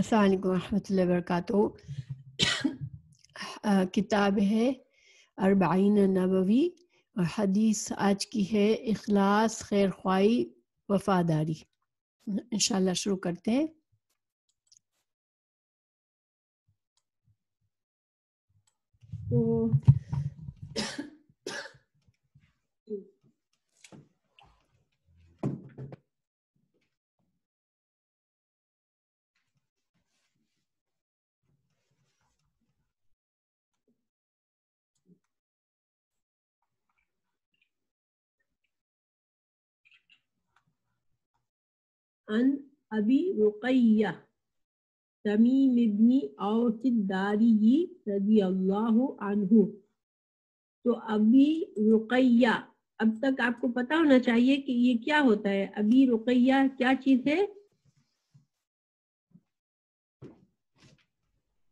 السلام علیکم ورحمۃ اللہ وبرکاتہ۔ کتاب ہے اربعین نبوی اور حدیث آج کی ہے اخلاص، خیر خواہی، وفاداری۔ انشاءاللہ شروع کرتے ہیں۔ تو ان ابی رقیہ تمیم ابن اوس الداری رضی اللہ عنہ۔ تو ابی رقیہ، اب تک آپ کو پتا ہونا چاہیے کہ یہ کیا ہوتا ہے۔ ابی رقیہ کیا چیز ہے؟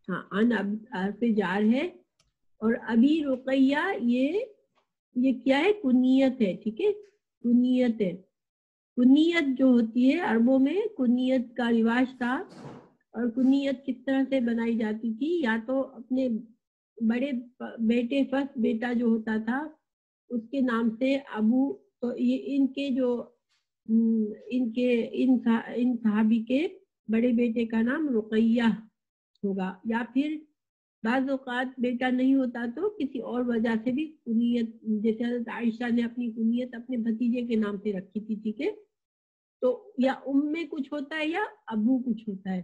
ہاں، ان سے جار ہے، اور ابی رقیہ یہ کیا ہے؟ کنیت ہے، ٹھیک ہے، کنیت ہے۔ کنیت جو ہوتی ہے عربوں میں، کنیت کا رواج تھا، اور کنیت کس طرح سے بنائی جاتی تھی؟ یا تو اپنے بڑے بیٹے، فرسٹ بیٹا جو ہوتا تھا اس کے نام سے ابو، تو یہ ان صحابی کے بڑے بیٹے کا نام رقیہ ہوگا، یا پھر بعض اوقات بیٹا نہیں ہوتا تو کسی اور وجہ سے بھی کنیت، جیسے حضرت عائشہ نے اپنی کنیت اپنے بھتیجے کے نام سے رکھی تھی، ٹھیک ہے۔ تو یا میں کچھ ہوتا ہے یا ابو کچھ ہوتا ہے،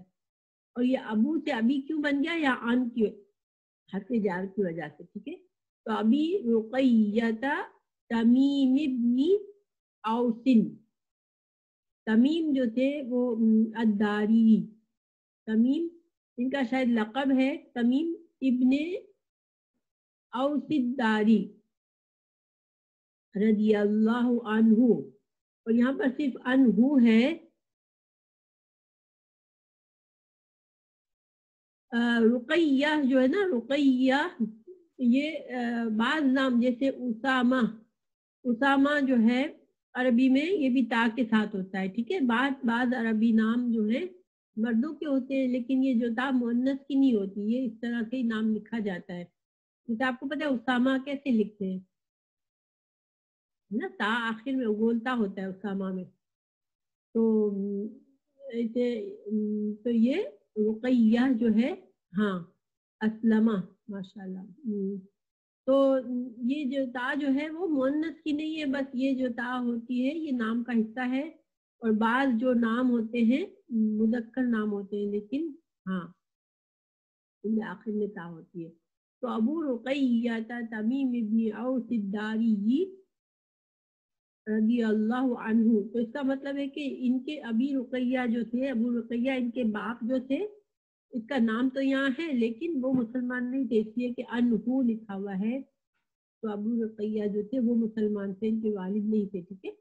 اور یہ ابو سے ابھی کیوں بن گیا؟ یا آن کی حرف جار کی وجہ سے، ٹھیک ہے۔ تو ابھی رقیہ تمیم ابن اوسن، تمیم جو تھے وہ الداری، تمیم ان کا شاید لقب ہے، تمیم ابن اوس الداری رضی اللہ عنہ، اور یہاں پر صرف عنہ ہے۔ رقیہ جو ہے نا، رقیہ یہ بعض نام جیسے اسامہ جو ہے عربی میں یہ بھی تا کے ساتھ ہوتا ہے، ٹھیک ہے۔ بعض عربی نام جو ہے مردوں کے ہوتے ہیں، لیکن یہ جو تا مؤنث کی نہیں ہوتی، یہ اس طرح سے ہی نام لکھا جاتا ہے۔ جیسے آپ کو پتہ ہے اسامہ کیسے لکھتے ہیں نا، تا آخر میں اگولتا ہوتا ہے اسامہ میں، تو یہ رقیہ جو ہے، ہاں اسلمہ، ماشاءاللہ۔ تو یہ جو تا جو ہے وہ مؤنث کی نہیں ہے، بس یہ جو تا ہوتی ہے یہ نام کا حصہ ہے، اور بعض جو نام ہوتے ہیں مذکر نام ہوتے ہیں، لیکن ہاں ان میں آخر میں تا ہوتی ہے۔ تو ابو رقیہ تمیم ابن اوس الداری رضی اللہ عنہ، تو اس کا مطلب ہے کہ ان کے ابی رقیہ جو تھے، ابو رقیہ ان کے باپ جو تھے، اس کا نام تو یہاں ہے لیکن وہ مسلمان نہیں تھے، اس لیے کہ انہو لکھا ہوا ہے۔ تو ابو رقیہ جو تھے وہ مسلمان تھے، ان کے والد نہیں تھے، ٹھیک ہے،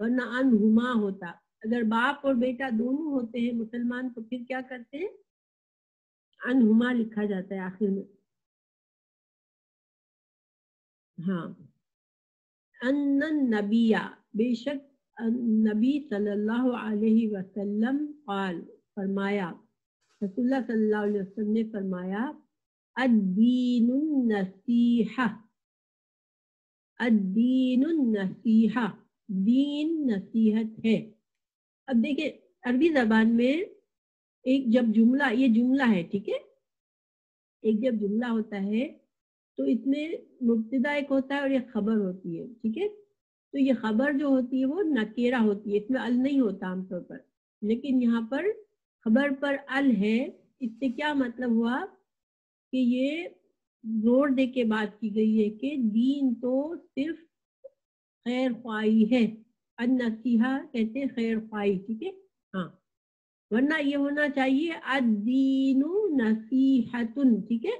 ورنہ انہما ہوتا۔ اگر باپ اور بیٹا دونوں ہوتے ہیں مسلمان تو پھر کیا کرتے ہیں؟ انہما لکھا جاتا ہے آخر میں، ہاں۔ ان النبی، بے شک نبی صلی اللہ علیہ وسلم، قال فرمایا، رسول اللہ صلی اللہ علیہ وسلم نے فرمایا، الدین النصیحہ، الدین النصیحہ، دین نصیحت ہے۔ اب دیکھیں عربی زبان میں ایک جب جملہ، یہ جملہ ہے، ٹھیک ہے، ایک جب جملہ ہوتا ہے تو اس میں مبتدا ایک ہوتا ہے اور ایک خبر ہوتی ہے، ٹھیک ہے۔ تو یہ خبر جو ہوتی ہے وہ نکیرہ ہوتی ہے، اس میں ال نہیں ہوتا عام طور پر، لیکن یہاں پر خبر پر ال ہے۔ اس سے کیا مطلب ہوا کہ یہ زور دے کے بات کی گئی ہے کہ دین تو صرف خیر خواہی ہے، النصیحہ کہتے ہیں خیر خواہی، ٹھیک ہے، ہاں، ورنہ یہ ہونا چاہیے الدین نصیحۃ، ٹھیک ہے،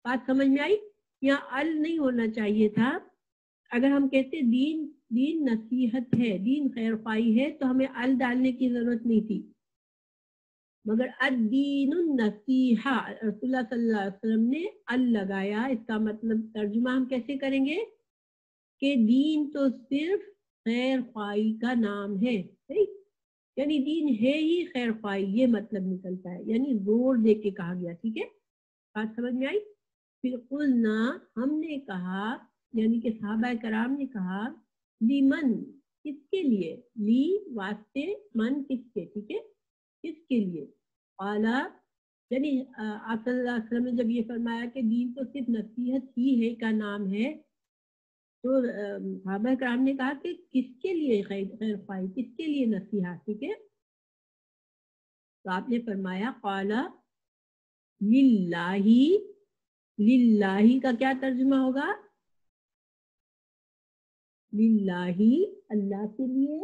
بات سمجھ میں آئی؟ یہاں ال نہیں ہونا چاہیے تھا۔ اگر ہم کہتے دین نصیحت ہے، دین خیر خواہی ہے، تو ہمیں ال ڈالنے کی ضرورت نہیں تھی، مگر الدین النصیحہ رسول اللہ صلی اللہ علیہ وسلم نے ال لگایا۔ اس کا مطلب ترجمہ ہم کیسے کریں گے کہ دین تو صرف خیر خواہی کا نام ہے، صحیح؟ یعنی دین ہے ہی خیر خواہی، یہ مطلب نکلتا ہے، یعنی زور دے کے کہا گیا. ٹھیک ہے، بات سمجھ میں آئی؟ پھر قلنا، ہم نے کہا، یعنی کہ صحابہ کرام نے کہا، لیمن، کس کے لیے، لی واسطے، من کس کے، ٹھیک ہے، کس کے لیے. قالا، یعنی آپ صلی اللہ علیہ وسلم نے جب یہ فرمایا کہ دین تو صرف نصیحت ہی ہے کا نام ہے، تو صحابہ کرام نے کہا کہ کس کے لیے خیر خواہی، کس کے لیے نصیحت، ٹھیک ہے. تو آپ نے فرمایا قالا للہ، للہ کا کیا ترجمہ ہوگا؟ للہ، اللہ کے لیے،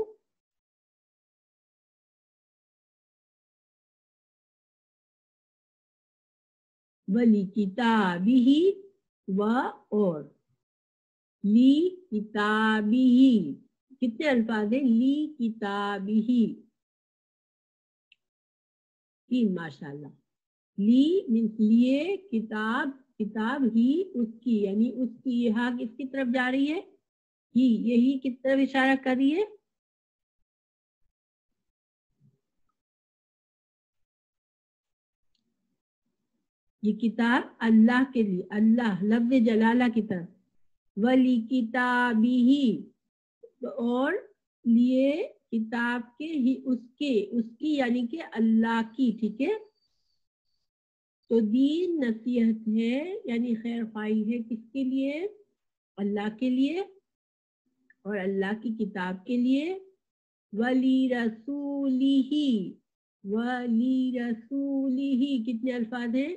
ولی کتابہ، و اور، لی کتابہ، کتنے الفاظ ہیں؟ لی کتابہ، تین، ماشاء اللہ. لی لیے، کتاب، کتاب ہی اس کی، یعنی اس کی یہاں کس کی طرف جا رہی ہے؟ ہی، یہی کس طرف اشارہ کر رہی ہے؟ یہ کتاب اللہ کے لیے، اللہ لفظ جلالہ کی طرف، ولی کتابی، اور لیے کتاب کے ہی، اس کی یعنی کہ اللہ کی. ٹھیک ہے، تو دین نصیحت ہے، یعنی خیر خواہی ہے کس کے لیے؟ اللہ کے لیے اور اللہ کی کتاب کے لیے. ولی رسولہ، ولی رسولہ، کتنے الفاظ ہیں؟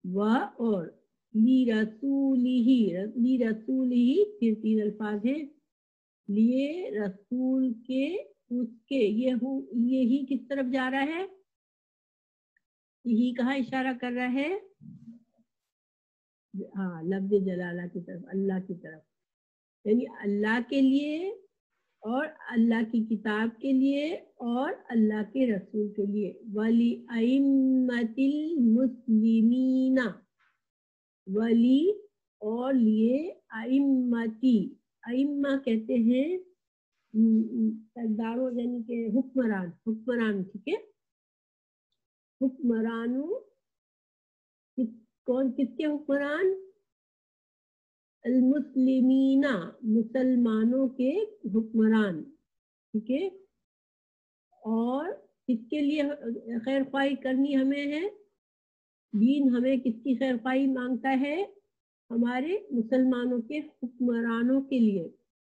و اور، لی رسولہ، لی رسولہ، پھر تین الفاظ ہیں، لیے رسول کے، اس کے، یہی کس طرف جا رہا ہے؟ یہی کہاں اشارہ کر رہا ہے؟ ہاں، لفظ جلالہ کی طرف، اللہ کی طرف، یعنی اللہ کے لیے اور اللہ کی کتاب کے لیے اور اللہ کے رسول کے لیے. ولی ائمۃ المسلمین، ولی اور لیے، ائمتی، ائمہ کہتے ہیں سرداروں، یعنی کہ حکمران، حکمران. ٹھیک ہے، حکمرانوں، کون، کس کے حکمران؟ المسلمین، مسلمانوں کے حکمران. ٹھیک ہے، اور کس کے لیے خیر خواہی کرنی ہمیں ہے؟ دین ہمیں کس کی خیر خواہی مانگتا ہے؟ ہمارے مسلمانوں کے حکمرانوں کے لیے.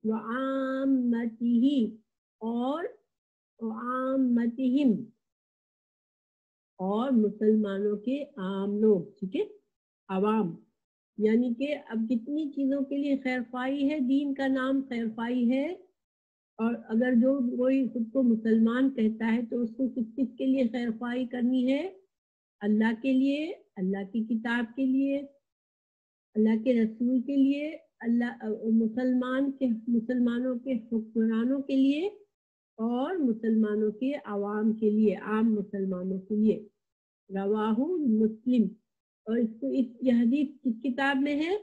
وعامتہ، اور وعامتہم، اور مسلمانوں کے عام لوگ. ٹھیک ہے، عوام، یعنی کہ اب کتنی چیزوں کے لیے خیر خواہی ہے، دین کا نام خیر خواہی ہے. اور اگر جو کوئی خود کو مسلمان کہتا ہے تو اس کو کس کس کے لیے خیر خواہی کرنی ہے؟ اللہ کے لیے، اللہ کی کتاب کے لیے، اللہ کے رسول کے لیے، اللہ مسلمانوں کے حکمرانوں کے لیے اور مسلمانوں کے عوام کے لیے، عام مسلمانوں کے لیے. رواہ مسلم، اور یہ حدیث کس کتاب میں ہے؟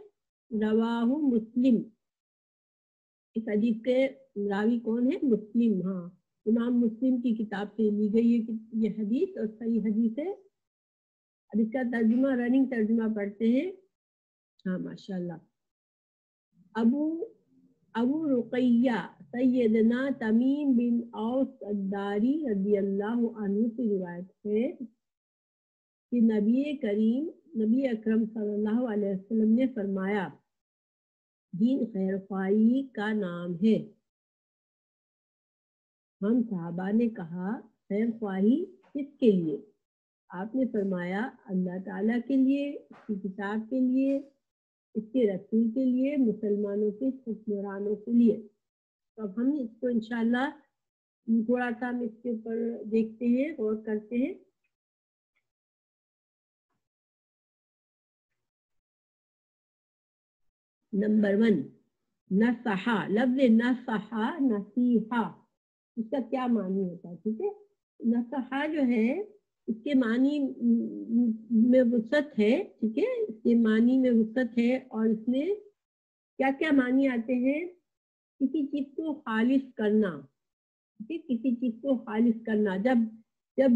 رواہ مسلم. اس حدیث کے راوی کون ہے؟ مسلم. ہاں، امام مسلم کی کتاب سے لی گئی ہے یہ حدیث، اور صحیح حدیث ہے. اب اس کا ترجمہ، رننگ ترجمہ پڑھتے ہیں. ہاں، ماشاء اللہ. ابو رقیہ سیدنا تمیم بن اوس الداری رضی اللہ عنہ سے روایت ہے کہ نبی اکرم صلی اللہ علیہ وسلم نے فرمایا، دین خیر خواہی کا نام ہے. ہم صحابہ نے کہا خیر خواہی کس کے لیے؟ آپ نے فرمایا اللہ تعالیٰ کے لیے، اس کی کتاب کے لیے، اس کے رسول کے لیے، مسلمانوں کے حکمرانوں کے لیے. تو اب ہم اس کو انشاءاللہ تھوڑا سا ہم اس کے اوپر دیکھتے ہیں، غور کرتے ہیں. نمبر 1، نصحہ، لفظ نصحہ، نصیحہ، اس کا کیا معنی ہوتا ہے؟ ٹھیک ہے، نصحہ جو ہے اس کے معنی میں وسعت ہے. ٹھیک ہے، اس کے معنی میں وسعت ہے، اور اس میں کیا کیا معنی آتے ہیں؟ کسی چیز کو خالص کرنا، کسی چیز کو خالص کرنا. جب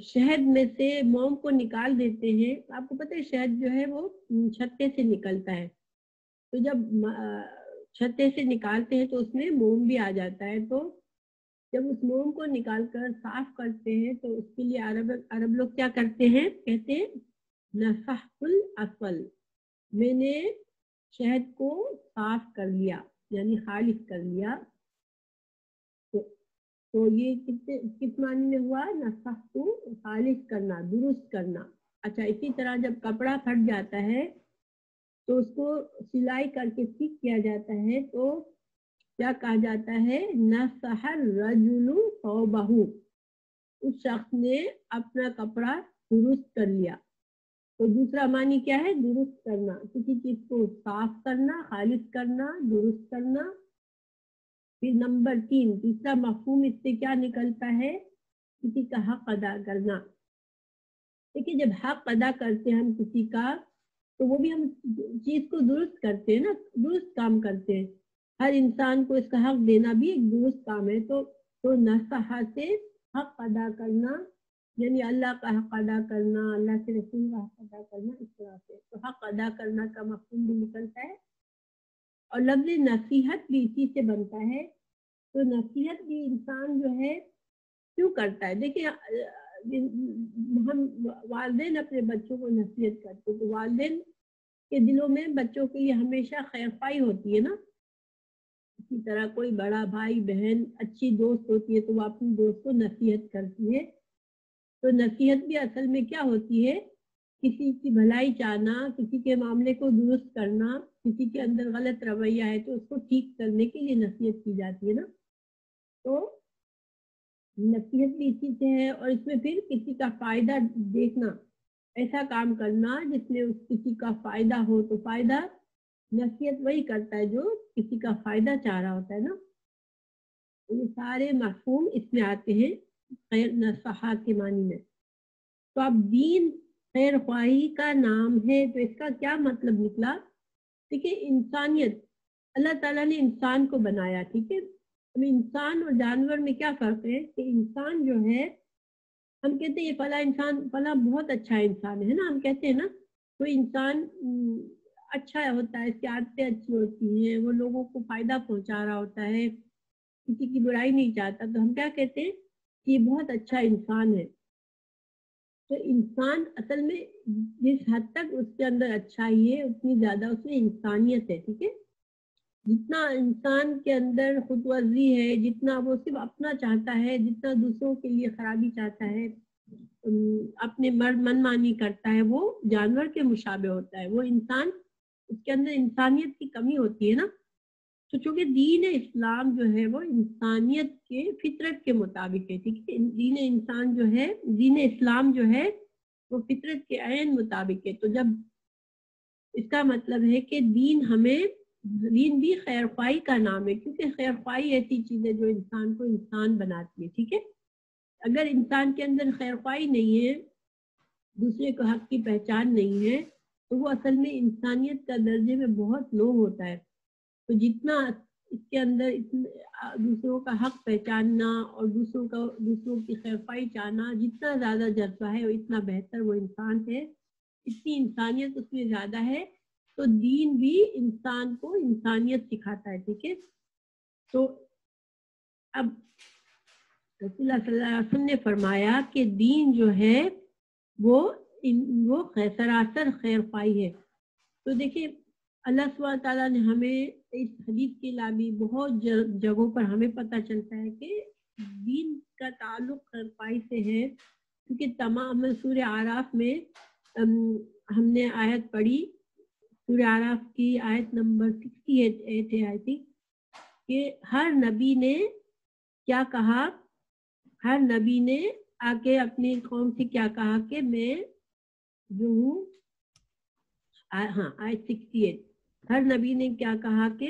شہد میں سے موم کو نکال دیتے ہیں، آپ کو پتہ ہے شہد جو ہے وہ چھتے سے نکلتا ہے، تو جب چھتے سے نکالتے ہیں تو اس میں موم بھی آ جاتا ہے. تو جب اس موم کو نکال کر صاف کرتے ہیں تو اس کے لیے عرب لوگ کیا کرتے ہیں؟ کہتے ہیں نصحت العسل، میں نے شہد کو صاف کر لیا، یعنی خالص کر لیا. تو یہ کس معنی میں ہوا؟ نصحت، خالص کرنا، درست کرنا. اچھا، اسی طرح جب کپڑا پھٹ جاتا ہے تو اس کو سلائی کر کے ٹھیک کیا جاتا ہے تو کیا کہا جاتا ہے؟ نصح الرجل ثوبہ، اس شخص نے اپنا کپڑا درست کر لیا. تو دوسرا معنی کیا ہے؟ درست کرنا، کسی چیز کو صاف کرنا، خالص کرنا، درست کرنا. پھر نمبر 3، تیسرا مفہوم اس سے کیا نکلتا ہے؟ کسی کا حق ادا کرنا. دیکھیے جب حق ادا کرتے ہیں ہم کسی کا تو وہ بھی ہم چیز کو درست کرتے ہیں نا، درست کام کرتے ہیں. ہر انسان کو اس کا حق دینا بھی ایک درست کام ہے. تو نصح سے حق ادا کرنا، یعنی اللہ کا حق ادا کرنا، اللہ کے رسول کا حق ادا کرنا، اس طرح سے. تو حق ادا کرنا کا مفہوم بھی نکلتا ہے. اور لفظ نصیحت بھی اسی سے بنتا ہے. تو نصیحت بھی انسان جو ہے کیوں کرتا ہے؟ دیکھیں ہم والدین اپنے بچوں کو نصیحت کرتے ہیں تو والدین کے دلوں میں بچوں کے لیے ہمیشہ خیر خواہی ہوتی ہے نا. اسی طرح کوئی بڑا بھائی بہن اچھی دوست ہوتی ہے تو وہ اپنی دوست کو نصیحت کرتی ہے. تو نصیحت بھی اصل میں کیا ہوتی ہے؟ کسی کی بھلائی چاہنا، کسی کے معاملے کو درست کرنا، کسی کے اندر غلط رویہ ہے تو اس کو ٹھیک کرنے کے لیے نصیحت کی جاتی ہے نا. تو نصیحت بھی اسی سے ہے. اور اس میں پھر کسی کا فائدہ دیکھنا، ایسا کام کرنا جس میں اس کسی کا فائدہ ہو. تو فائدہ نصیحت وہی کرتا ہے جو کسی کا فائدہ چاہ رہا ہوتا ہے نا. یہ سارے مفہوم اس میں آتے ہیں خیر نصحہ کے معنی میں. تو اب دین خیر خواہی کا نام ہے تو اس کا کیا مطلب نکلا؟ دیکھیے انسانیت، اللہ تعالیٰ نے انسان کو بنایا، ٹھیک ہے. انسان اور جانور میں کیا فرق ہے کہ انسان جو ہے ہم کہتے ہیں یہ فلاں انسان فلاں بہت اچھا انسان ہے نا، ہم کہتے ہیں نا. تو انسان اچھا ہوتا ہے، اس کی عادتیں اچھی ہوتی ہیں، وہ لوگوں کو فائدہ پہنچا رہا ہوتا ہے، کسی کی برائی نہیں چاہتا، تو ہم کیا کہتے ہیں کہ یہ بہت اچھا انسان ہے. تو انسان اصل میں جس حد تک اس کے اندر اچھائی ہے اتنی زیادہ اس میں انسانیت ہے، ٹھیک ہے. جتنا انسان کے اندر خود ورزی ہے، جتنا وہ صرف اپنا چاہتا ہے، جتنا دوسروں کے لیے خرابی چاہتا ہے، اپنے من مانی کرتا ہے، وہ جانور کے مشابہ ہوتا ہے. وہ انسان، اس کے اندر انسانیت کی کمی ہوتی ہے نا. تو چونکہ دین اسلام جو ہے وہ انسانیت کے فطرت کے مطابق ہے، ٹھیک ہے. دین انسان جو ہے، دین اسلام جو ہے وہ فطرت کے عین مطابق ہے. تو جب اس کا مطلب ہے کہ دین بھی خیر خواہی کا نام ہے، کیونکہ خیر خواہی ایسی چیز ہے جو انسان کو انسان بناتی ہے، ٹھیک ہے. اگر انسان کے اندر خیر خواہی نہیں ہے، دوسرے کو حق کی پہچان نہیں ہے، تو وہ اصل میں انسانیت کا درجے میں بہت لو ہوتا ہے. تو جتنا اس کے اندر دوسروں کا حق پہچاننا اور دوسروں کی خیر خواہی چاہنا جتنا زیادہ جذبہ ہے اتنا بہتر وہ انسان ہے، اتنی انسانیت اس میں زیادہ ہے. تو دین بھی انسان کو انسانیت سکھاتا ہے، ٹھیک ہے. تو اب رسول اللہ صلی اللہ علیہ وسلم نے فرمایا کہ دین جو ہے وہ سراسر خیر خواہی ہے. تو دیکھیں اللہ سبحانہ تعالیٰ نے ہمیں اس حدیث کے علاوہ بہت جگہوں پر ہمیں پتہ چلتا ہے کہ دین کا تعلق خیر خواہی سے ہے، کیونکہ تمام سورہ اعراف میں ہم نے آیت پڑھی، سورہ اعراف کی آیت نمبر 68 ہے آئی تھنک، کہ ہر نبی نے کیا کہا، ہر نبی نے آ کے اپنی قوم سے کیا کہا کہ میں جو ہوں، ہاں آیت 68، ہر نبی نے کیا کہا کہ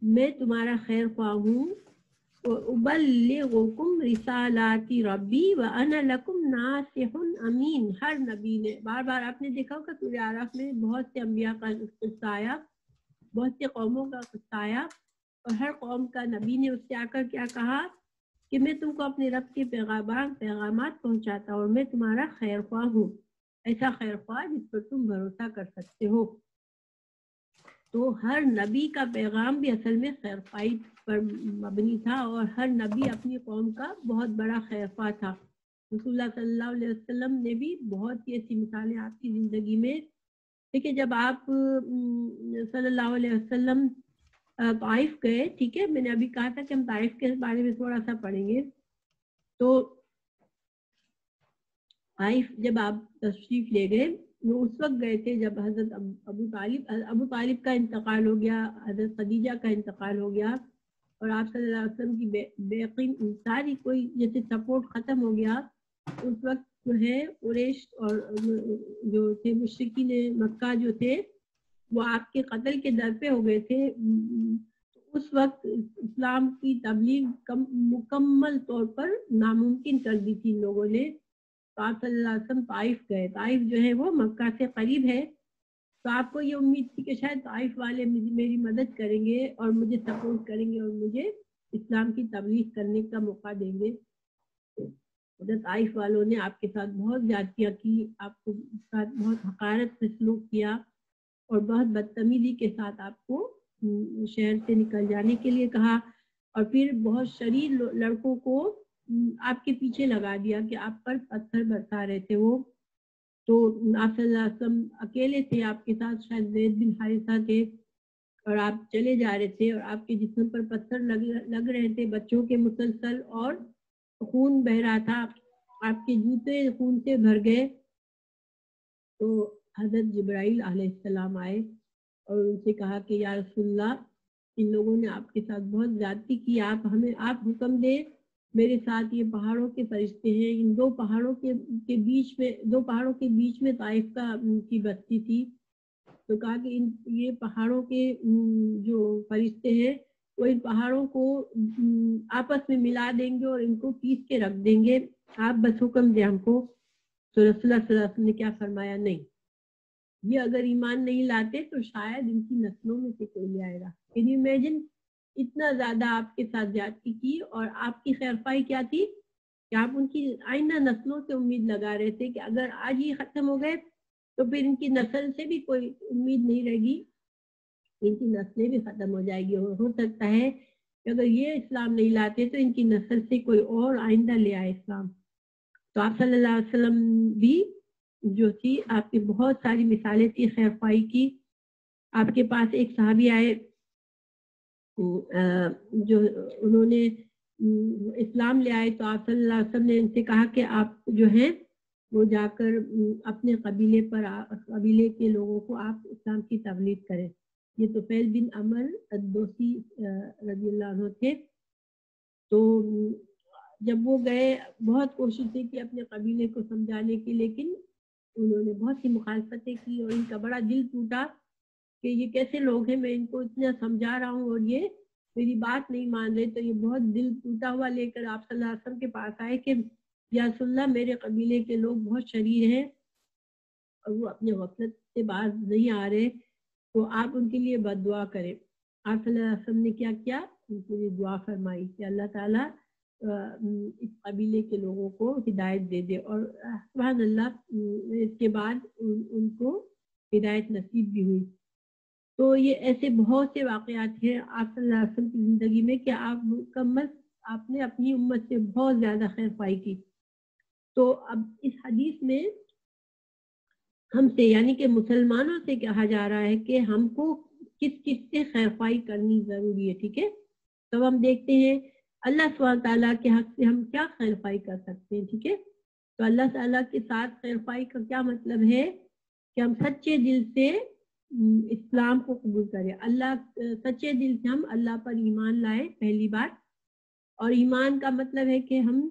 میں تمہارا خیر خواہ ہوں، وَأُبَلِّغُكُمْ رِسَالَاتِ رَبِّي وَأَنَا لَكُمْ نَاصِحٌ امین. ہر نبی نے، بار بار آپ نے دیکھا ہوگا سورہ اعراف میں بہت سے انبیاء کا قصہ آیا بہت سی قوموں کا قصہ آیا اور ہر قوم کا نبی نے اس سے آ کر کیا کہا کہ میں تم کو اپنے رب کے پیغامات پہنچاتا ہوں اور میں تمہارا خیر خواہ ہوں، ایسا خیر خواہ جس پر تم بھروسہ کر سکتے ہو۔ تو ہر نبی کا پیغام بھی اصل میں خیر خواہی پر مبنی تھا اور ہر نبی اپنی قوم کا بہت بڑا خیر خواہ تھا۔ رسول اللہ صلی اللہ علیہ وسلم نے بھی بہت سی ایسی مثالیں آپ کی زندگی میں دیکھیں۔ جب آپ صلی اللہ علیہ وسلم طائف گئے، ٹھیک ہے، میں نے ابھی کہا تھا کہ ہم طائف کے بارے میں تھوڑا سا پڑھیں گے۔ تو طائف جب آپ تشریف لے گئے، وہ اس وقت گئے تھے جب حضرت ابو طالب کا انتقال ہو گیا، حضرت خدیجہ کا انتقال ہو گیا اور آپ صلی اللہ علیہ وسلم کی بے یقین ساری کوئی جیسے سپورٹ ختم ہو گیا۔ اس وقت جو ہے قریش اور جو تھے مشرکین مکہ جو تھے وہ آپ کے قتل کے در پہ ہو گئے تھے۔ اس وقت اسلام کی تبلیغ مکمل طور پر ناممکن کر دی تھی ان لوگوں نے۔ تو آپ صلی اللہ علیہ وسلم طائف گئے۔ طائف جو ہے وہ مکہ سے قریب ہے، تو آپ کو یہ امید تھی کہ شاید طائف والے میری مدد کریں گے اور مجھے سپورٹ کریں گے اور مجھے اسلام کی تبلیغ کرنے کا موقع دیں گے۔ طائف والوں نے آپ کے ساتھ بہت زیادتیاں کی، آپ کو ساتھ بہت حقارت سے سلوک کیا اور بہت بدتمیزی کے ساتھ آپ کو شہر سے نکل جانے کے لیے کہا، اور پھر بہت شریر لڑکوں کو آپ کے پیچھے لگا دیا کہ آپ پر پتھر برسا رہے تھے وہ۔ تو آپ صلی اللہ علیہ وسلم اکیلے تھے، آپ کے ساتھ شاید زید بن حارثہ تھے اور آپ چلے جا رہے تھے اور آپ کے جسم پر پتھر لگ رہے تھے بچوں کے مسلسل، اور خون بہ رہا تھا، آپ کے جوتے خون سے بھر گئے۔ تو حضرت جبرائیل علیہ السلام آئے اور ان سے کہا کہ یا رسول اللہ، ان لوگوں نے آپ کے ساتھ بہت زیادتی کی، آپ حکم دیں، میرے ساتھ یہ پہاڑوں کے فرشتے ہیں۔ ان دو پہاڑوں کے بیچ میں طائف کی بستی تھی۔ تو کہا کہ یہ پہاڑوں کے جو فرشتے ہیں وہ ان پہاڑوں کو آپس میں ملا دیں گے اور ان کو پیس کے رکھ دیں گے، آپ بس حکم دیں ہم کو۔ تو رسول اللہ صلی اللہ علیہ وسلم نے کیا فرمایا؟ نہیں، یہ اگر ایمان نہیں لاتے تو شاید ان کی نسلوں میں سے کوئی لے آئے گا۔ کین یو امیجن، اتنا زیادہ آپ کے ساتھ زیادتی کی، اور آپ کی خیر خواہی کیا تھی کہ آپ ان کی آئندہ نسلوں سے امید لگا رہے تھے کہ اگر آج ہی ختم ہو گئے تو پھر ان کی نسل سے بھی کوئی امید نہیں رہے گی، ان کی نسلیں بھی ختم ہو جائے گی، اور ہو سکتا ہے کہ اگر یہ اسلام نہیں لاتے تو ان کی نسل سے کوئی اور آئندہ لے آئے اسلام۔ تو آپ صلی اللہ علیہ وسلم بھی جو تھی، آپ کی بہت ساری مثالیں تھی خیر خواہی کی۔ آپ کے پاس ایک صحابی آئے جو انہوں نے اسلام لے آئے، تو آپ صلی اللہ علیہ وسلم نے ان سے کہا کہ آپ جو ہیں وہ جا کر اپنے قبیلے کے لوگوں کو آپ اسلام کی تبلیغ کریں۔ یہ طفیل بن عمر الدوسی رضی اللہ عنہ تھے۔ تو جب وہ گئے، بہت کوششیں کی اپنے قبیلے کو سمجھانے کی، لیکن انہوں نے بہت سی مخالفتیں کی اور ان کا بڑا دل ٹوٹا کہ یہ کیسے لوگ ہیں، میں ان کو اتنا سمجھا رہا ہوں اور یہ میری بات نہیں مان رہے۔ تو یہ بہت دل ٹوٹا ہوا لے کر آپ صلی اللہ علیہ وسلم کے پاس آئے کہ یا رسول اللہ، میرے قبیلے کے لوگ بہت شریر ہیں اور وہ اپنے غفلت سے باز نہیں آ رہے، تو آپ ان کے لیے بد دعا کریں۔ آپ صلی اللہ علیہ وسلم نے کیا کیا؟ ان کے لیے دعا فرمائی کہ اللہ تعالیٰ اس قبیلے کے لوگوں کو ہدایت دے دے، اور سبحان اللہ اس کے بعد ان کو ہدایت نصیب بھی ہوئی۔ تو یہ ایسے بہت سے واقعات ہیں آپ صلی اللہ علیہ وسلم کی زندگی میں کہ آپ نے اپنی امت سے بہت زیادہ خیر خواہی کی۔ تو اب اس حدیث میں ہم سے یعنی کہ مسلمانوں سے کہا جا رہا ہے کہ ہم کو کس سے خیر خواہی کرنی ضروری ہے، ٹھیک ہے۔ تو ہم دیکھتے ہیں اللہ سبحانہ تعالیٰ کے حق سے ہم کیا خیر خواہی کر سکتے ہیں، ٹھیک ہے۔ تو اللہ تعالیٰ کے ساتھ خیر خواہی کا کیا مطلب ہے کہ ہم سچے دل سے اسلام کو قبول کریں، سچے دل سے ہم اللہ پر ایمان لائے، پہلی بات۔ اور ایمان کا مطلب ہے کہ ہم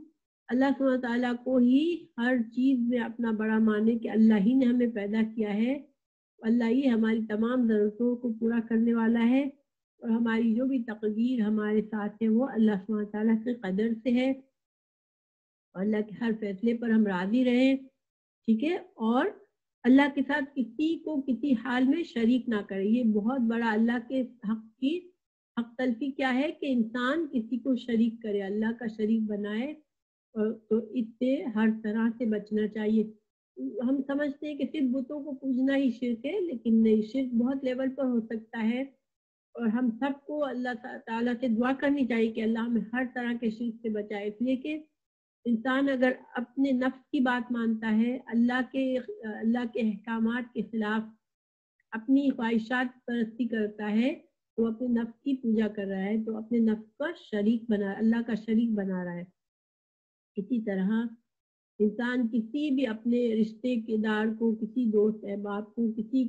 اللہ سبحانہ تعالیٰ کو ہی ہر چیز میں اپنا بڑا مانے کہ اللہ ہی نے ہمیں پیدا کیا ہے، اللہ ہی ہماری تمام ضرورتوں کو پورا کرنے والا ہے، اور ہماری جو بھی تقدیر ہمارے ساتھ ہے وہ اللہ سبحانہ تعالیٰ کے قدر سے ہے، اور اللہ کے ہر فیصلے پر ہم راضی رہیں، ٹھیک ہے۔ اور اللہ کے ساتھ کسی کو کسی حال میں شریک نہ کرے. یہ بہت بڑا اللہ کے حق تلفی کیا ہے کہ انسان کسی کو شریک کرے, اللہ کا شریک بنائے, تو اس سے ہر طرح سے بچنا چاہیے. ہم سمجھتے ہیں کہ صرف بتوں کو پوجنا ہی شرک ہے, لیکن نہیں, شرک بہت لیول پر ہو سکتا ہے, اور ہم سب کو اللہ تعالیٰ سے دعا کرنی چاہیے کہ اللہ ہمیں ہر طرح کے شرک سے بچائے. اس لیے کہ انسان اگر اپنے نفس کی بات مانتا ہے, اللہ کے احکامات کے خلاف اپنی خواہشات پرستی کرتا ہے, تو اپنے نفس کی پوجا کر رہا ہے, تو اپنے نفس کا شریک بنا, اللہ کا شریک بنا رہا ہے. اسی طرح انسان کسی بھی اپنے رشتے کے دار کو, کسی دوست احباب کو, کسی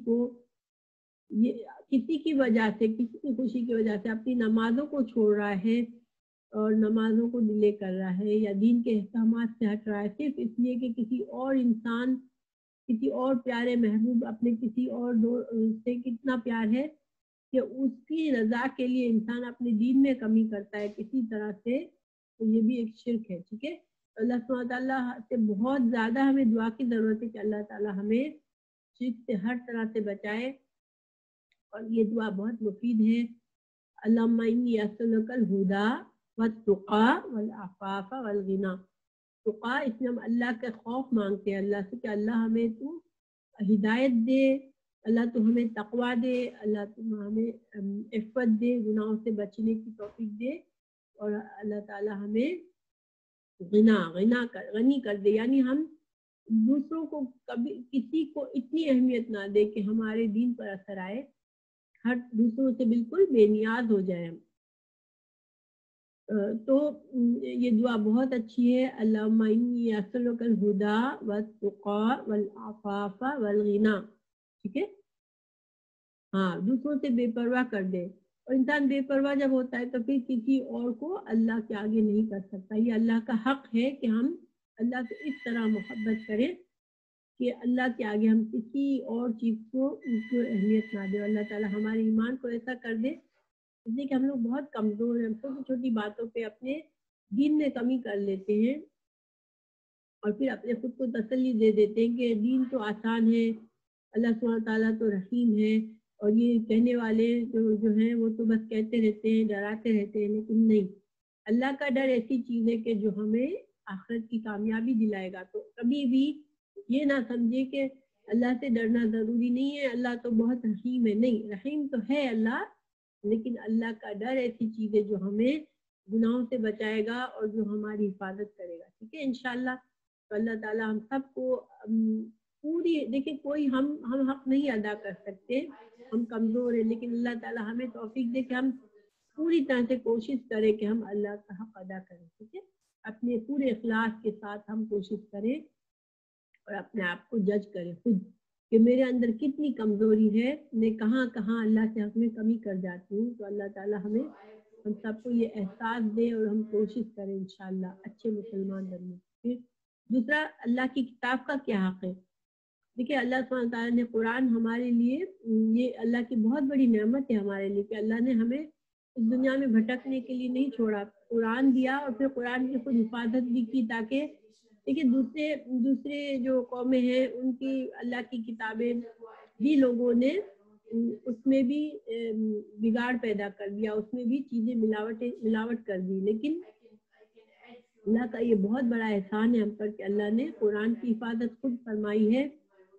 کی وجہ سے, کسی کی خوشی کی وجہ سے اپنی نمازوں کو چھوڑ رہا ہے اور نمازوں کو ڈیلے کر رہا ہے, یا دین کے احکامات سے ہٹ رہا ہے, صرف اس لیے کہ کسی اور انسان, کسی اور پیارے محبوب, اپنے کسی اور سے کتنا پیار ہے کہ اس کی رضا کے لیے انسان اپنے دین میں کمی کرتا ہے کسی طرح سے, تو یہ بھی ایک شرک ہے. ٹھیک ہے, اللہ سبحانہ تعالیٰ سے بہت زیادہ ہمیں دعا کی ضرورت ہے کہ اللہ تعالیٰ ہمیں شرک سے ہر طرح سے بچائے, اور یہ دعا بہت مفید ہے. اللہم انی اسألک الہدی والتقی والعفاف والغنی. تقا, اس میں ہم اللہ کا خوف مانگتے ہیں اللہ سے کہ اللہ ہمیں تو ہدایت دے, اللہ تو ہمیں تقوی دے, اللہ تو ہمیں عفت دے, گناہوں سے بچنے کی توفیق دے, اور اللہ تعالیٰ ہمیں غنی کر دے, یعنی ہم دوسروں کو کبھی کسی کو اتنی اہمیت نہ دے کہ ہمارے دین پر اثر آئے, ہر دوسروں سے بالکل بے نیاز ہو جائے. تو یہ دعا بہت اچھی ہے. اللہم انی اسألک الہدی والتقی والعفاف والغنی. ٹھیک ہے, ہاں, دوسروں سے بے پرواہ کر دے, اور انسان بے پرواہ جب ہوتا ہے تو پھر کسی اور کو اللہ کے آگے نہیں کر سکتا. یہ اللہ کا حق ہے کہ ہم اللہ سے اس طرح محبت کریں کہ اللہ کے آگے ہم کسی اور چیز کو اہمیت نہ دیں. اللہ تعالیٰ ہمارے ایمان کو ایسا کر دے, اس لیے کہ ہم لوگ بہت کمزور ہیں, چھوٹی چھوٹی باتوں پہ اپنے دین میں کمی کر لیتے ہیں, اور پھر اپنے خود کو تسلی دے دیتے ہیں کہ دین تو آسان ہے, اللہ سبحانہ تعالیٰ تو رحیم ہے, اور یہ کہنے والے جو ہیں وہ تو بس کہتے رہتے ہیں, ڈراتے رہتے ہیں. لیکن نہیں, اللہ کا ڈر ایسی چیز ہے کہ جو ہمیں آخرت کی کامیابی دلائے گا. تو کبھی بھی یہ نہ سمجھے کہ اللہ سے ڈرنا ضروری نہیں ہے, اللہ تو بہت رحیم ہے. نہیں, رحیم تو ہے اللہ, لیکن اللہ کا ڈر ایسی چیز ہے جو ہمیں گناہوں سے بچائے گا اور جو ہماری حفاظت کرے گا. ٹھیک ہے, انشاءاللہ. تو اللہ تعالیٰ ہم سب کو پوری, دیکھیں کوئی ہم حق نہیں ادا کر سکتے, ہم کمزور ہیں, لیکن اللہ تعالیٰ ہمیں توفیق دے کہ ہم پوری طرح سے کوشش کریں کہ ہم اللہ کا حق ادا کریں. ٹھیک ہے, اپنے پورے اخلاص کے ساتھ ہم کوشش کریں اور اپنے آپ کو جج کریں خود کہ میرے اندر کتنی کمزوری ہے, میں کہاں اللہ کے حق میں کمی کر جاتی ہوں. تو اللہ تعالیٰ ہم سب کو یہ احساس دے اور ہم کوشش کریں انشاءاللہ اچھے مسلمان بننے. پھر دوسرا, اللہ کی کتاب کا کیا حق ہے. دیکھیے, اللہ سبحانہ تعالیٰ نے قرآن ہمارے لیے, یہ اللہ کی بہت بڑی نعمت ہے ہمارے لیے کہ اللہ نے ہمیں اس دنیا میں بھٹکنے کے لیے نہیں چھوڑا, قرآن دیا, اور پھر قرآن کی خود حفاظت بھی کی, تاکہ دیکھیے دوسرے جو قومیں ہیں ان کی اللہ کی کتابیں بھی لوگوں نے اس میں بھی بگاڑ پیدا کر دیا, اس میں بھی چیزیں ملاوٹ کر دی. لیکن اللہ کا یہ بہت بڑا احسان ہے ہم پر کہ اللہ نے قرآن کی حفاظت خود فرمائی ہے,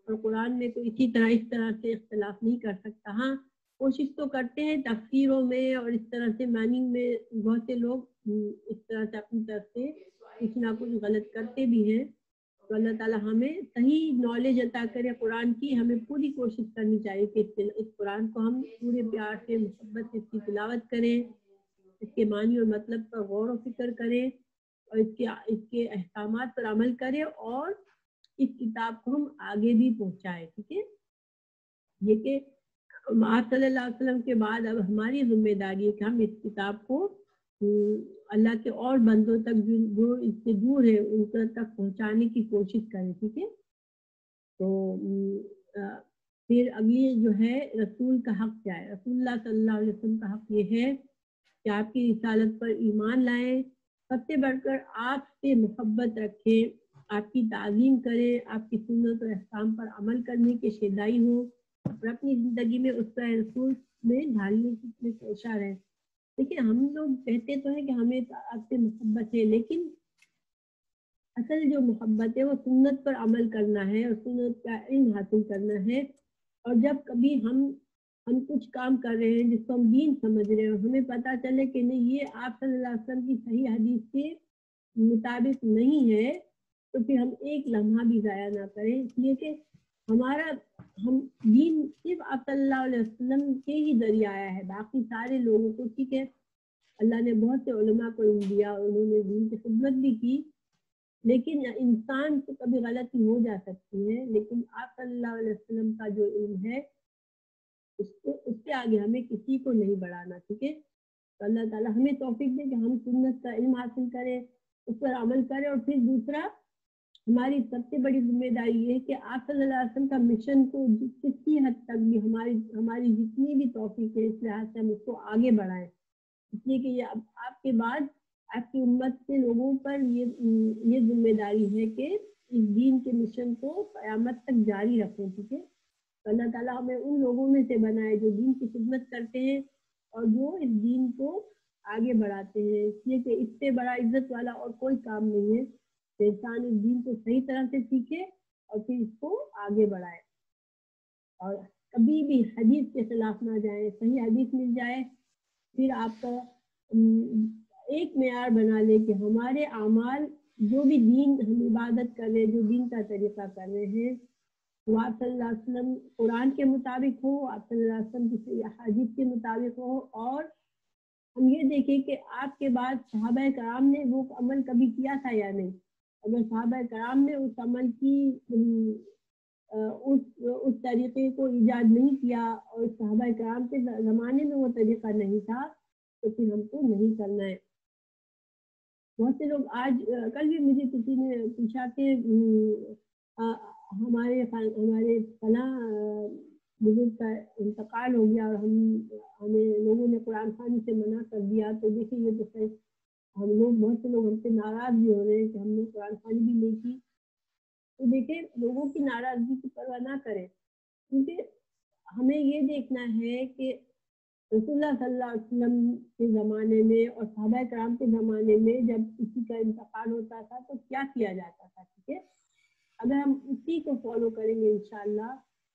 اور قرآن میں تو اس طرح سے اختلاف نہیں کر سکتا. ہاں, کوشش تو کرتے ہیں تفسیروں میں اور اس طرح سے میننگ میں, بہت سے لوگ اس طرح سے اپنی طرف سے کچھ نہ کچھ غلط کرتے بھی ہیں. تو اللہ تعالیٰ ہمیں صحیح نالج عطا کرے قرآن کی. ہمیں پوری کوشش کرنی چاہیے کہ اس قرآن کو ہم پورے پیار سے, محبت سے اس کی تلاوت کریں, اس کے معنی اور مطلب پر غور و فکر کریں, اور اس کے احکامات پر عمل کریں, اور اس کتاب کو ہم آگے بھی پہنچائیں. ٹھیک ہے, یہ کہ آپ صلی اللہ علیہ وسلم کے بعد اب ہماری ذمہ داری ہے کہ ہم اس کتاب کو اللہ کے اور بندوں تک جو اس سے دور ہے ان تک پہنچانے کی کوشش کریں. ٹھیک ہے, تو پھر اگلی جو ہے رسول کا حق کیا ہے. رسول اللہ صلی اللہ علیہ وسلم کا حق یہ ہے کہ آپ کی رسالت پر ایمان لائیں, سب سے بڑھ کر آپ سے محبت رکھیں, آپ کی تعظیم کریں، آپ کی سنت و احکام پر عمل کرنے کے شیدائی ہوں اور اپنی زندگی میں اس کا رسول میں ڈھالنے کی کوشاں رہیں۔ دیکھیے ہم لوگ کہتے تو ہیں کہ ہمیں آپ سے محبت ہے، لیکن اصل جو محبت ہے وہ سنت پر عمل کرنا ہے اور سنت کا علم حاصل کرنا ہے۔ اور جب کبھی ہم کچھ کام کر رہے ہیں جس کو ہم دین سمجھ رہے ہیں اور ہمیں پتہ چلے کہ نہیں یہ آپ صلی اللہ علیہ وسلم کی صحیح حدیث کے مطابق نہیں ہے، تو پھر ہم ایک لمحہ بھی ضائع نہ کریں، اس لیے کہ ہم دین صرف آپ صلی اللہ علیہ وسلم کے ہی ذریعہ آیا ہے، باقی سارے لوگوں کو ٹھیک ہے اللہ نے بہت سے علماء کو علم دیا اور انہوں نے دین کی خدمت بھی کی، لیکن انسان سے کبھی غلطی ہو جا سکتی ہے، لیکن آپ صلی اللہ علیہ وسلم کا جو علم ہے اس کے آگے ہمیں کسی کو نہیں بڑھانا، ٹھیک ہے؟ تو اللہ تعالیٰ ہمیں توفیق دے کہ ہم سنت کا علم حاصل کریں، اس پر عمل کریں، اور پھر دوسرا ہماری سب سے بڑی ذمہ داری یہ کہ آپ صلی اللہ علیہ وسلم کا مشن کو کسی حد تک بھی ہماری جتنی بھی توفیق ہے اس لحاظ سے ہم اس کو آگے بڑھائیں، اس لیے کہ یہ آپ کے بعد آپ کی امت کے لوگوں پر یہ ذمہ داری ہے کہ اس دین کے مشن کو قیامت تک جاری رکھیں، ٹھیک ہے؟ تو اللہ تعالیٰ ہمیں ان لوگوں میں سے بنائے جو دین کی خدمت کرتے ہیں اور جو اس دین کو آگے بڑھاتے ہیں، اس لیے کہ اس سے بڑا عزت والا اور کوئی کام نہیں ہے کہ انسان اس دین کو صحیح طرح سے سیکھے اور پھر اس کو آگے بڑھائے اور کبھی بھی حدیث کے خلاف نہ جائیں، صحیح حدیث مل جائے پھر آپ کا ایک معیار بنا لے کہ ہمارے اعمال جو بھی دین ہم عبادت کر رہے ہیں، جو دین کا طریقہ کر رہے ہیں، وہ آپ صلی اللہ علیہ وسلم قرآن کے مطابق ہو، آپ صلی اللہ علیہ وسلم کی حدیث کے مطابق ہو، اور ہم یہ دیکھیں کہ آپ کے بعد صحابہ کرام نے وہ عمل کبھی کیا تھا یا نہیں۔ اگر صحابہ کرام نے اس عمل کی اس طریقے کو ایجاد نہیں کیا اور صحابہ کرام کے زمانے میں وہ طریقہ نہیں تھا تو پھر ہم کو نہیں کرنا ہے۔ بہت سے لوگ آج کل بھی مجھے کسی نے پوچھا کہ ہمارے فلاں بزرگ کا انتقال ہو گیا اور ہمیں لوگوں نے قرآن خوانی سے منع کر دیا، تو دیکھیں یہ تو صحیح بہت سے لوگ ہم سے ناراض بھی ہو رہے ہیں کہ ہم نے قرآن خوانی بھی نہیں کی۔ تو دیکھیں لوگوں کی ناراضگی کی پرواہ نہ کریں، کیونکہ ہمیں یہ دیکھنا ہے کہ رسول اللہ صلی اللہ علیہ وسلم کے زمانے میں اور صحابہ کرام کے زمانے میں جب کسی کا انتقال ہوتا تھا تو کیا کیا جاتا تھا، ٹھیک ہے؟ اگر ہم اسی کو فالو کریں گے انشاءاللہ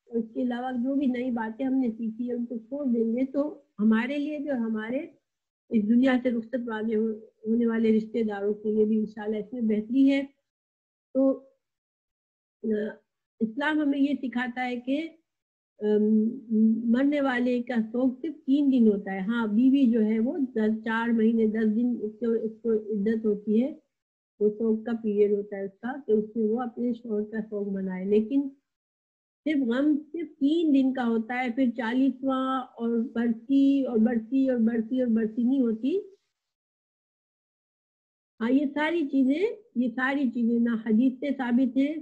اور اس کے علاوہ جو بھی نئی باتیں ہم نے سیکھی ہے ان کو چھوڑ دیں گے تو ہمارے لیے جو ہمارے اس دنیا سے رخصت ہونے والے رشتے داروں کے لیے بھی انشاءاللہ اس میں بہتری ہے۔ تو اسلام ہمیں یہ سکھاتا ہے کہ مرنے والے کا سوگ صرف 3 دن ہوتا ہے، ہاں بیوی جو ہے وہ 4 مہینے 10 دن اس کو عدت ہوتی ہے، وہ سوگ کا پیریڈ ہوتا ہے اس کا کہ اس میں وہ اپنے شوہر کا سوگ منائے، لیکن صرف غم صرف 3 دن کا ہوتا ہے، پھر 40واں اور برسی اور برسی اور برسی اور برسی نہیں ہوتی۔ ہاں یہ ساری چیزیں نہ حدیث سے ثابت ہیں،